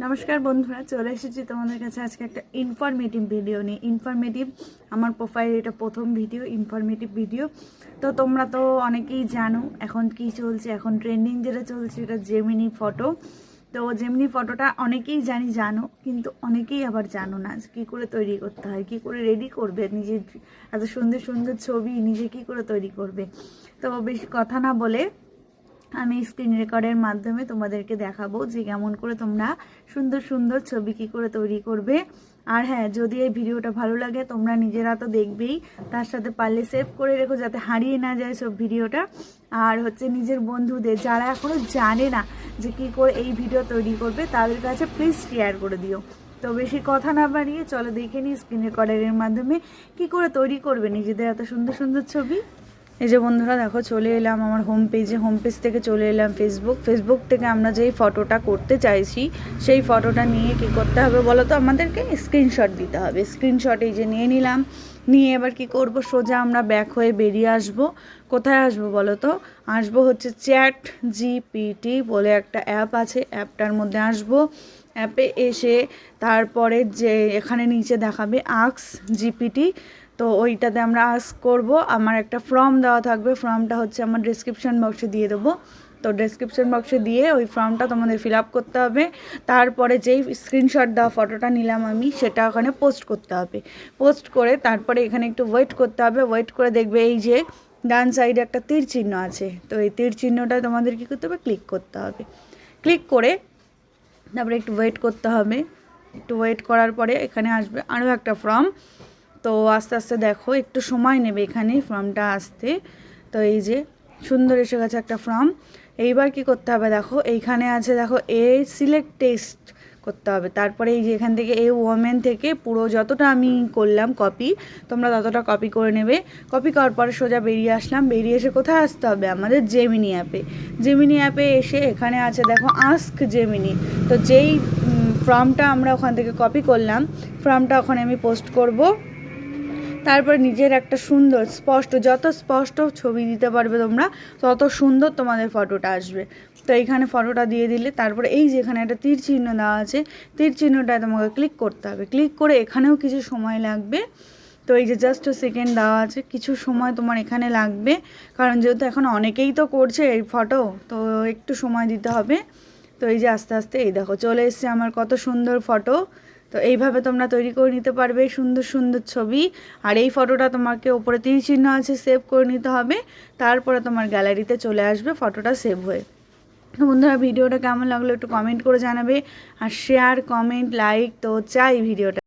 নমস্কার বন্ধুরা, চলে এসেছি তোমাদের কাছে আজকে একটা ইনফরমেটিভ ভিডিও নিয়ে। ইনফরমেটিভ আমার প্রোফাইলে এটা প্রথম ভিডিও, ইনফরমেটিভ ভিডিও। তো তোমরা তো অনেকেই জানো এখন কি চলছে, এখন ট্রেন্ডিং যেটা চলছে এটা জেমিনি ফটো। তো জেমিনি ফটোটা অনেকেই জানো, কিন্তু অনেকেই আবার জানো না কী করে তৈরি করতে হয়, কী করে রেডি করবে নিজের এত সুন্দর সুন্দর ছবি নিজে কী করে তৈরি করবে। তো বেশি কথা না বলে আমি স্ক্রিন রেকর্ডের মাধ্যমে তোমাদেরকে দেখাবো যে কেমন করে তোমরা সুন্দর সুন্দর ছবি কী করে তৈরি করবে। আর হ্যাঁ, যদি এই ভিডিওটা ভালো লাগে তোমরা নিজেরা তো দেখবেই, তার সাথে পারলে সেভ করে রেখো যাতে হারিয়ে না যায় সব ভিডিওটা। আর হচ্ছে নিজের বন্ধুদের যারা এখনও জানে না যে কী করে এই ভিডিও তৈরি করবে তাদের কাছে প্লিজ শেয়ার করে দিও। তো বেশি কথা না বাড়িয়ে চলো দেখে নিই স্ক্রিন রেকর্ডারের মাধ্যমে কী করে তৈরি করবে নিজেদের এত সুন্দর সুন্দর ছবি। এই যে বন্ধুরা দেখো, চলে এলাম আমার হোম পেজে। হোম পেজ থেকে চলে এলাম ফেসবুক থেকে আমরা যেই ফটোটা করতে চাইছি সেই ফটোটা নিয়ে কি করতে হবে বলো তো, আমাদেরকে স্ক্রিনশট দিতে হবে। স্ক্রিনশট এই যে নিয়ে নিলাম, নিয়ে এবার কি করব, সোজা আমরা ব্যাক হয়ে বেরিয়ে আসব। কোথায় আসবো বলো তো, আসবো হচ্ছে চ্যাট জিপিটি বলে একটা অ্যাপ আছে, অ্যাপটার মধ্যে আসবো। অ্যাপে এসে তারপরে যে এখানে নিচে দেখাবে আস্ক জিপিটি, তো ওইটাতে আমরা আস্ক করব। আমার একটা ফর্ম দেওয়া থাকবে, ফর্মটা হচ্ছে আমার ডেসক্রিপশন বক্সে দিয়ে দেবো। তো ডেসক্রিপশন বক্সে দিয়ে ওই ফর্মটা তোমাদের ফিল আপ করতে হবে। তারপরে যেই স্ক্রিনশট দেওয়া ফটোটা নিলাম আমি, সেটা ওখানে পোস্ট করতে হবে। পোস্ট করে তারপরে এখানে একটু ওয়েট করতে হবে। ওয়েট করে দেখবে এই যে ডান সাইডে একটা তীর চিহ্ন আছে, তো এই তীর চিহ্নটা তোমাদের কী করতে হবে, ক্লিক করতে হবে। ক্লিক করে তারপরে একটু ওয়েট করতে হবে। একটু ওয়েট করার পরে এখানে আসবে আরও একটা ফর্ম। তো আস্তে আস্তে দেখো একটু সময় নেবে এখানে ফর্মটা আসতে। তো এই যে সুন্দর এসে গেছে একটা ফর্ম। এইবার কি করতে হবে দেখো, এইখানে আছে দেখো এ সিলেক্ট টেক্সট করতে হবে। তারপরে এই যে এখান থেকে এই ওমেন থেকে পুরো যতটা আমি করলাম কপি, তোমরা ততটা কপি করে নেবে। কপি করার পরে সোজা বেরিয়ে আসলাম। বেরিয়ে এসে কোথায় আসতে হবে, আমাদের জেমিনি অ্যাপে। জেমিনি অ্যাপে এসে এখানে আছে দেখো আস্ক জেমিনি। তো যেই ফর্মটা আমরা ওখান থেকে কপি করলাম, ফর্মটা ওখানে আমি পোস্ট করব। তারপর নিজের একটা সুন্দর স্পষ্ট, যত স্পষ্ট ছবি দিতে পারবে তোমরা তত সুন্দর তোমাদের ফটোটা আসবে। তো এইখানে ফটোটা দিয়ে দিলে তারপরে এই যে এখানে একটা তীর চিহ্ন দেওয়া আছে, তীর চিহ্নটায় তোমাকে ক্লিক করতে হবে। ক্লিক করে এখানেও কিছু সময় লাগবে। তো এই যে জাস্ট সেকেন্ড দেওয়া আছে, কিছু সময় তোমার এখানে লাগবে, কারণ যেহেতু এখন অনেকেই তো করছে এই ফটো, তো একটু সময় দিতে হবে। তো এই যে আস্তে আস্তে এই দেখো চলে এসছে আমার কত সুন্দর ফটো। তো এইভাবে তোমরা তৈরি করে নিতে পারবে সুন্দর সুন্দর ছবি। আর এই ফটোটা তোমাকে ওপরে তীর চিহ্ন আছে, সেভ করে নিতে হবে। তারপরে তোমার গ্যালারিতে চলে আসবে ফটোটা সেভ হয়ে। বন্ধুরা, ভিডিওটা কেমন লাগলো একটু কমেন্ট করে জানাবে। আর শেয়ার, কমেন্ট, লাইক তো চাই ভিডিওটা।